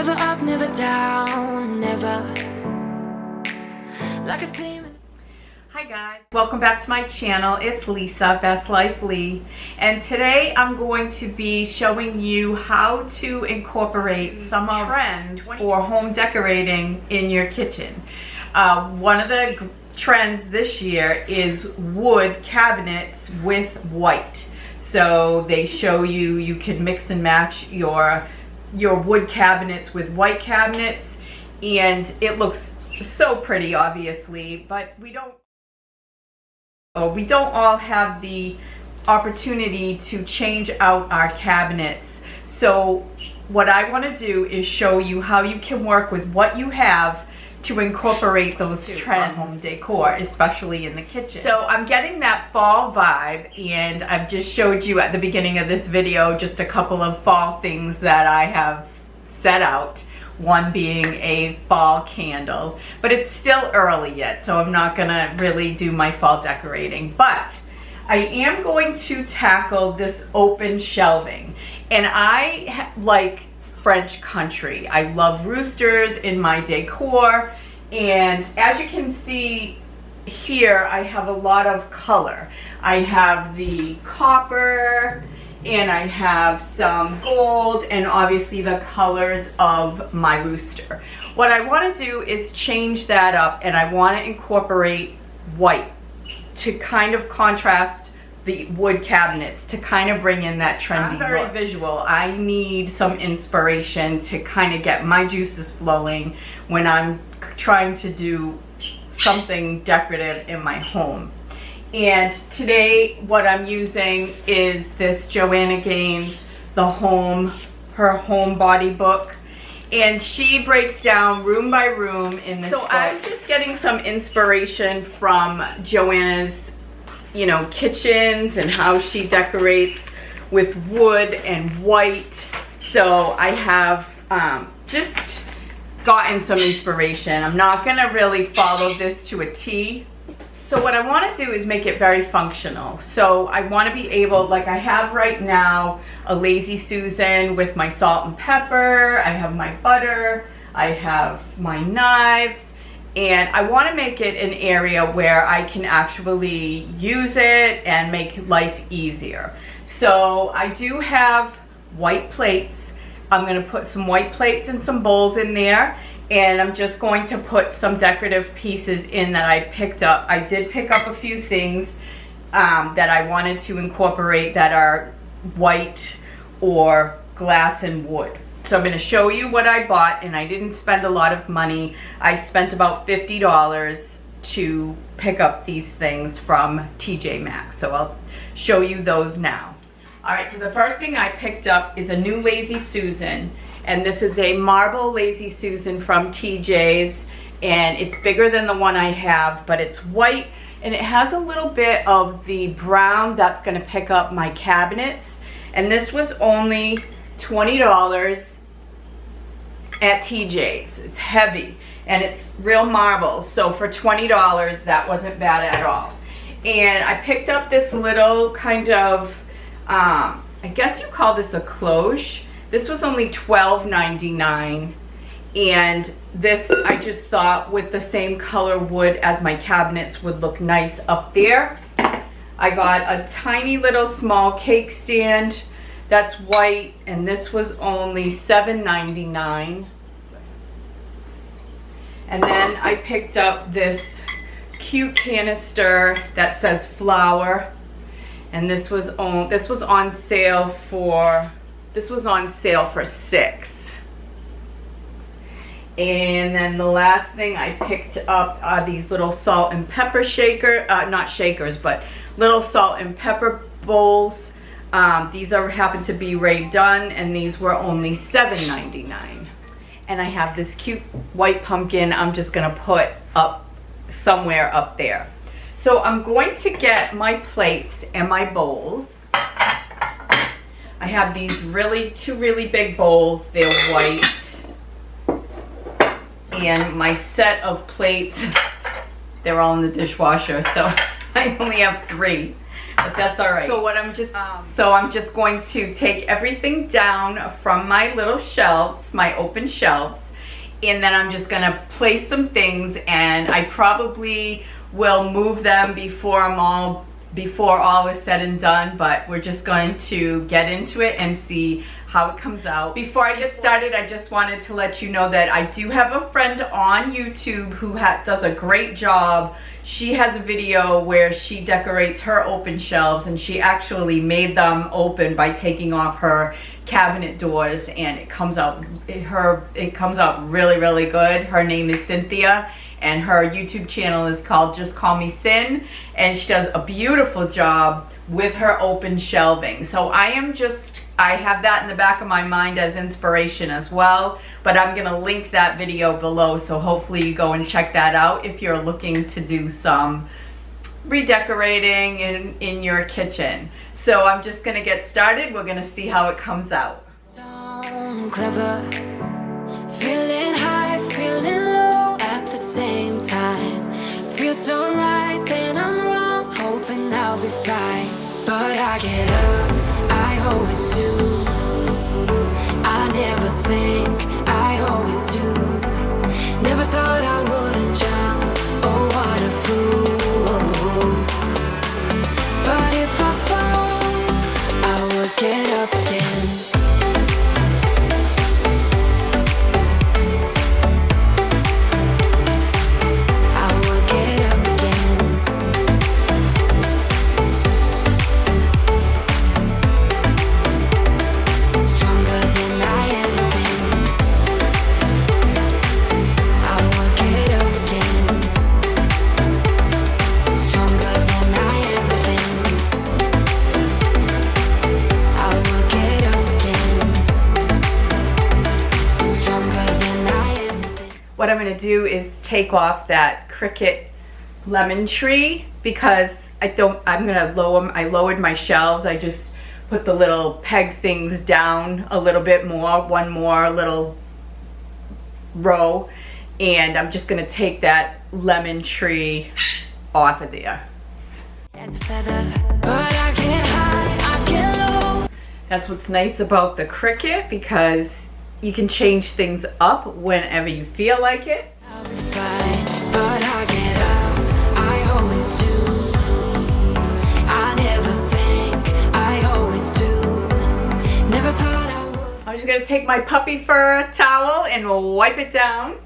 Never up, never down, never like a flame. Hi guys, welcome back to my channel. It's Lisa, Best Life Lee, and today I'm going to be showing you how to incorporate some trends for home decorating in your kitchen. One of the trends this year is wood cabinets with white. So they show you can mix and match your wood cabinets with white cabinets, and it looks so pretty, obviously, but we don't all have the opportunity to change out our cabinets. So what I want to do is show you how you can work with what you have to incorporate those trends home decor, especially in the kitchen. So I'm getting that fall vibe, and I've just showed you at the beginning of this video just a couple of fall things that I have set out. One being a fall candle, but it's still early yet, so I'm not gonna really do my fall decorating. But I am going to tackle this open shelving, and I like French country. I love roosters in my decor, and as you can see here, I have a lot of color. I have the copper, and I have some gold, and obviously the colors of my rooster. What I want to do is change that up, and I want to incorporate white to kind of contrast the wood cabinets, to kind of bring in that trendy look. I'm very visual. I need some inspiration to kind of get my juices flowing when I'm trying to do something decorative in my home. And today what I'm using is this Joanna Gaines, her home body book, and she breaks down room by room in this book. I'm just getting some inspiration from Joanna's, kitchens and how she decorates with wood and white. So I have just gotten some inspiration. I'm not gonna really follow this to a T. So what I want to do is make it very functional. So I want to be able, like I have right now, a Lazy Susan with my salt and pepper, I have my butter, I have my knives, and I want to make it an area where I can actually use it and make life easier. So I do have white plates. I'm going to put some white plates and some bowls in there. And I'm just going to put some decorative pieces in that I picked up. I did pick up a few things that I wanted to incorporate that are white or glass and wood. So I'm going to show you what I bought, and I didn't spend a lot of money. I spent about $50 to pick up these things from TJ Maxx. So I'll show you those now. All right, so the first thing I picked up is a new Lazy Susan. And this is a marble Lazy Susan from TJ's, and it's bigger than the one I have, but it's white, and it has a little bit of the brown that's going to pick up my cabinets. And this was only $20 at TJ's. It's heavy, and it's real marble, so for $20 that wasn't bad at all. And I picked up this little kind of, I guess you call this a cloche. This was only $12.99, and this I just thought with the same color wood as my cabinets would look nice up there. I got a tiny little small cake stand that's white, and this was only $7.99. And then I picked up this cute canister that says flour, and this was on sale for $6. And then the last thing I picked up are these little salt and pepper not shakers, but little salt and pepper bowls. These happen to be Ray Dunn, and these were only $7.99. And I have this cute white pumpkin I'm just gonna put up somewhere up there. So I'm going to get my plates and my bowls. I have these two really big bowls. They're white. And my set of plates, they're all in the dishwasher, so I only have 3. but that's all right. So what I'm just going to take everything down from my little shelves, my open shelves, and then I'm just gonna place some things, and I probably will move them before all is said and done, but we're just going to get into it and see how it comes out. Before I get started, I just wanted to let you know that I do have a friend on YouTube who does a great job. She has a video where she decorates her open shelves, and she actually made them open by taking off her cabinet doors, and it comes out really, really good. Her name is Cynthia, and her YouTube channel is called JustCallMeCyn, and she does a beautiful job with her open shelving. So I have that in the back of my mind as inspiration as well, but I'm gonna link that video below, so hopefully you go and check that out if you're looking to do some redecorating in your kitchen. So I'm just gonna get started. We're gonna see how it comes out. So clever, feeling high, feeling low at the same time. Feels so right, then I'm wrong, hoping I'll be fine. But I get up, I always do. I never think, I always do. Never thought I wouldn't jump, oh what a fool. But if I fall, I will get up again. What I'm gonna do is take off that Cricut lemon tree because I lowered my shelves. I just put the little peg things down a little bit more, one more little row, and I'm just gonna take that lemon tree off of there. As a feather, but I get high, I get low. That's what's nice about the Cricut, because you can change things up whenever you feel like it. I'll be fine, but I get up, I always do. I never think, I always do. Never thought I would. I'm just gonna take my puppy fur towel and wipe it down.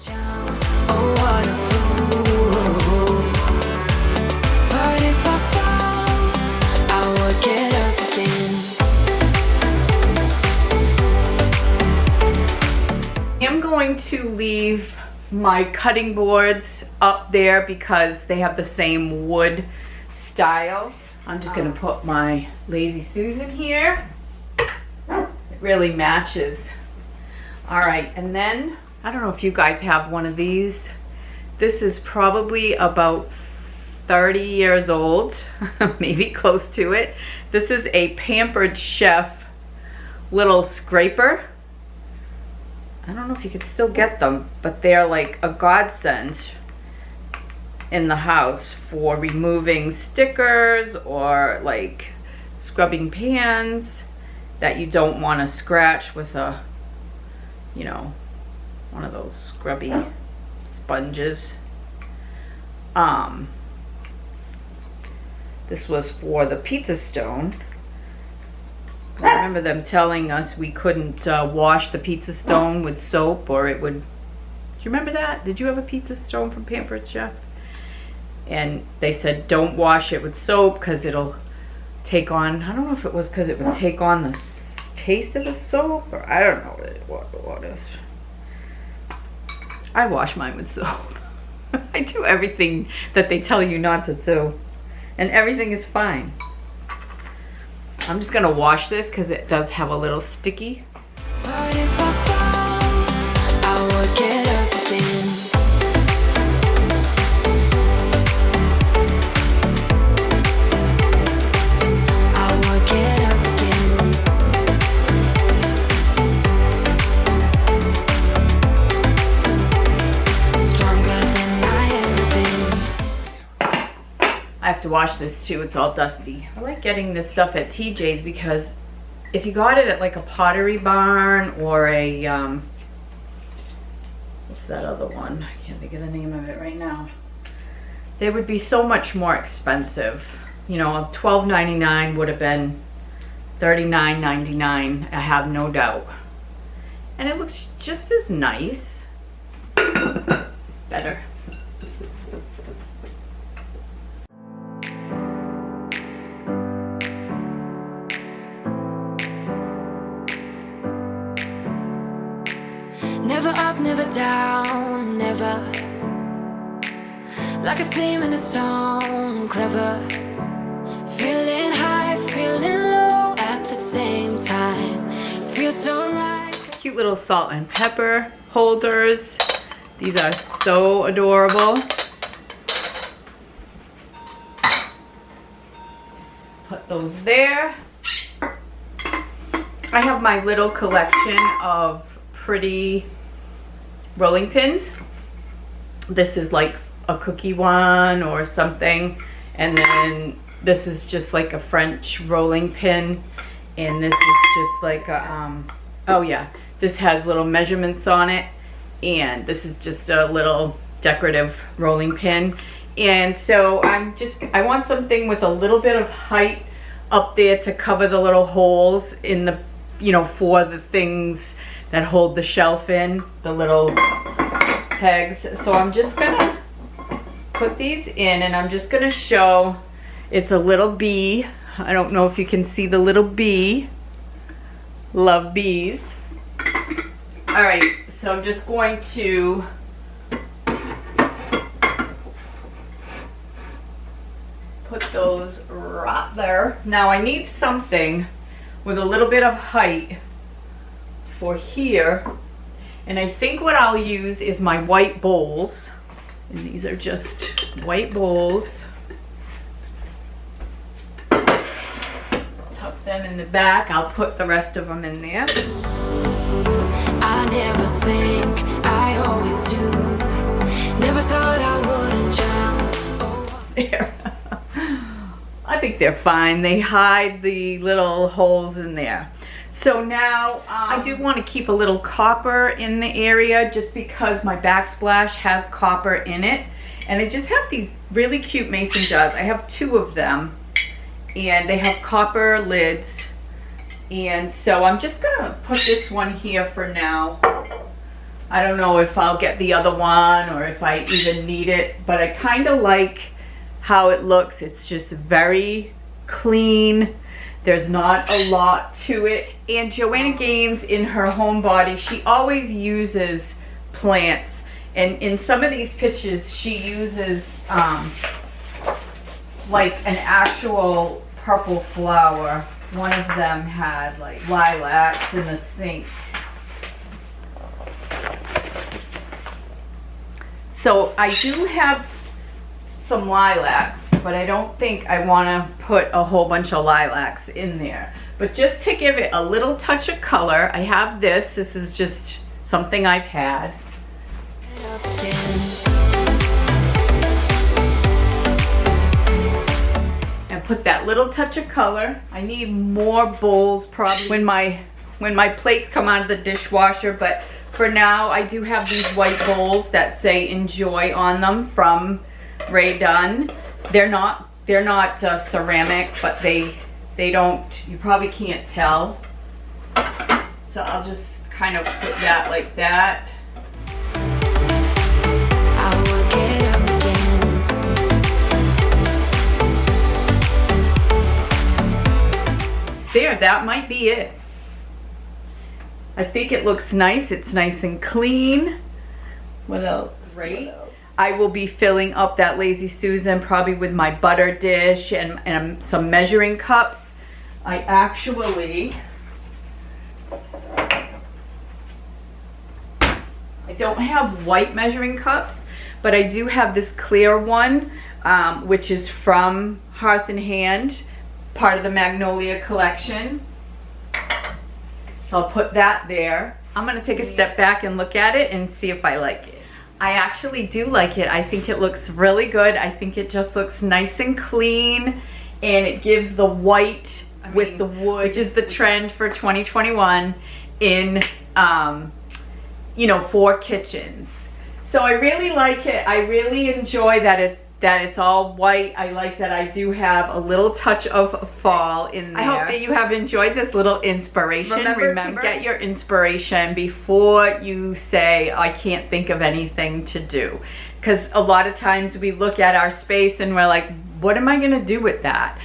Jump, oh what a fool. But if I fall, I will get up again. I'm going to leave my cutting boards up there because they have the same wood style. I'm just gonna put my Lazy Susan here. It really matches. All right, and then, I don't know if you guys have one of these. This is probably about 30 years old, maybe close to it. This is a Pampered Chef little scraper. I don't know if you could still get them, but they're like a godsend in the house for removing stickers or like scrubbing pans that you don't want to scratch with a, you know, one of those scrubby sponges. This was for the pizza stone. I remember them telling us we couldn't wash the pizza stone with soap, or it would. Do you remember that? Did you have a pizza stone from Pampered Chef? And they said don't wash it with soap because it'll take on. I don't know if it was because it would take on the taste of the soap, or I don't know what is. I wash mine with soap. I do everything that they tell you not to do, and everything is fine. I'm just gonna wash this because it does have a little sticky. But if I fall, I will get up again. I will get up again. Stronger than I ever been. I have to wash this too, it's all dusty. I like getting this stuff at TJ's because if you got it at like a Pottery Barn or a, what's that other one? I can't think of the name of it right now. They would be so much more expensive. You know, $12.99 would have been $39.99, I have no doubt. And it looks just as nice. Better. Never up, never down, never. Like a theme in a song, clever. Feeling high, feeling low at the same time. Feels so right. Cute little salt and pepper holders. These are so adorable. Put those there. I have my little collection of pretty rolling pins. This is like a cookie one or something, and then this is just like a French rolling pin, and this is just like a oh yeah, this has little measurements on it, and this is just a little decorative rolling pin. And so I want something with a little bit of height up there to cover the little holes in the, you know, for the things that hold the shelf in, the little pegs. So I'm just gonna put these in, and I'm just gonna show it's a little bee. I don't know if you can see the little bee. Love bees. All right, so I'm just going to put those right there. Now I need something with a little bit of height for here, and I think what I'll use is my white bowls, and these are just white bowls. Tuck them in the back. I'll put the rest of them in there. I never think, I always do. Never thought I wouldn't jump. Oh. There. I think they're fine. They hide the little holes in there. So now I do want to keep a little copper in the area just because my backsplash has copper in it. And I just have these really cute mason jars. I have 2 of them, and they have copper lids. And so I'm just gonna put this one here for now. I don't know if I'll get the other one or if I even need it, but I kind of like how it looks. It's just very clean. There's not a lot to it. And Joanna Gaines, in her homebody, she always uses plants. And in some of these pictures, she uses like an actual purple flower. One of them had like lilacs in the sink. So I do have some lilacs, but I don't think I want to put a whole bunch of lilacs in there. But just to give it a little touch of color, I have this. This is just something I've had. And put that little touch of color. I need more bowls probably when my plates come out of the dishwasher, but for now I do have these white bowls that say enjoy on them from Ray Dunn. They're not ceramic, but they don't, you probably can't tell. So I'll just kind of put that like that. I'll work it up again. There, that might be it. I think it looks nice. It's nice and clean. What else? Great. I will be filling up that Lazy Susan probably with my butter dish and some measuring cups. I actually, I don't have white measuring cups, but I do have this clear one, which is from Hearth and Hand, part of the Magnolia collection. So I'll put that there. I'm gonna take a step back and look at it and see if I like it. I actually do like it. I think it looks really good. I think it just looks nice and clean, and it gives the white with the wood, which is the trend for 2021 in, you know, for kitchens. So I really like it. I really enjoy that it's all white. I like that I do have a little touch of fall in there. I hope that you have enjoyed this little inspiration. Remember to get your inspiration before you say, I can't think of anything to do. Because a lot of times we look at our space and we're like, what am I gonna do with that?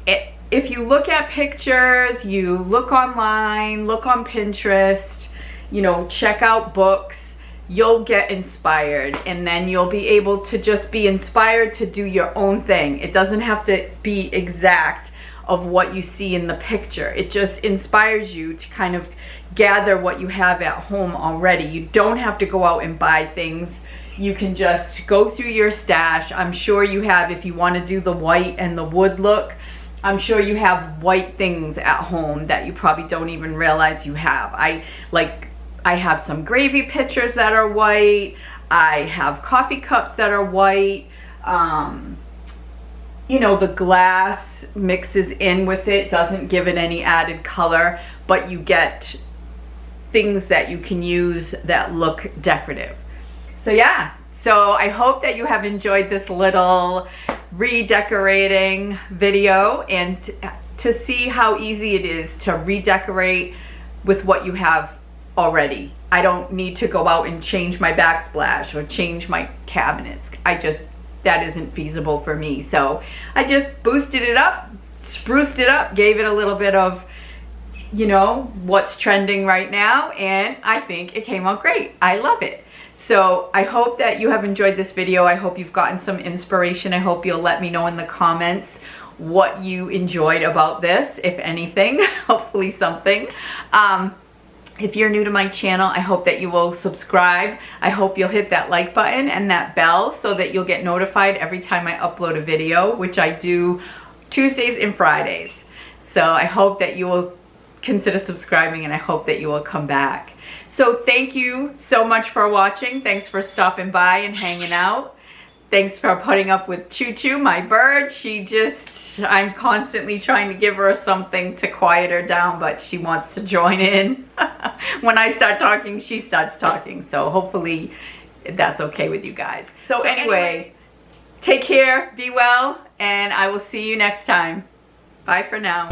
If you look at pictures, you look online, look on Pinterest, you know, check out books, you'll get inspired, and then you'll be able to just be inspired to do your own thing. It doesn't have to be exact of what you see in the picture. It just inspires you to kind of gather what you have at home already. You don't have to go out and buy things. You can just go through your stash. I'm sure you have, if you want to do the white and the wood look, I'm sure you have white things at home that you probably don't even realize you have. I have some gravy pitchers that are white. I have coffee cups that are white. You know, the glass mixes in with it, doesn't give it any added color, but you get things that you can use that look decorative. So yeah, so I hope that you have enjoyed this little redecorating video, and to see how easy it is to redecorate with what you have already. I don't need to go out and change my backsplash or change my cabinets. That isn't feasible for me. So I just boosted it up, spruced it up, gave it a little bit of, you know, what's trending right now, and I think it came out great. I love it. So I hope that you have enjoyed this video. I hope you've gotten some inspiration. I hope you'll let me know in the comments what you enjoyed about this, if anything, hopefully something. If you're new to my channel, I hope that you will subscribe. I hope you'll hit that like button and that bell so that you'll get notified every time I upload a video, which I do Tuesdays and Fridays. So I hope that you will consider subscribing, and I hope that you will come back. So thank you so much for watching. Thanks for stopping by and hanging out. Thanks for putting up with Choo Choo, my bird. I'm constantly trying to give her something to quiet her down, but she wants to join in. When I start talking, she starts talking. So hopefully that's okay with you guys. So anyway, take care, be well, and I will see you next time. Bye for now.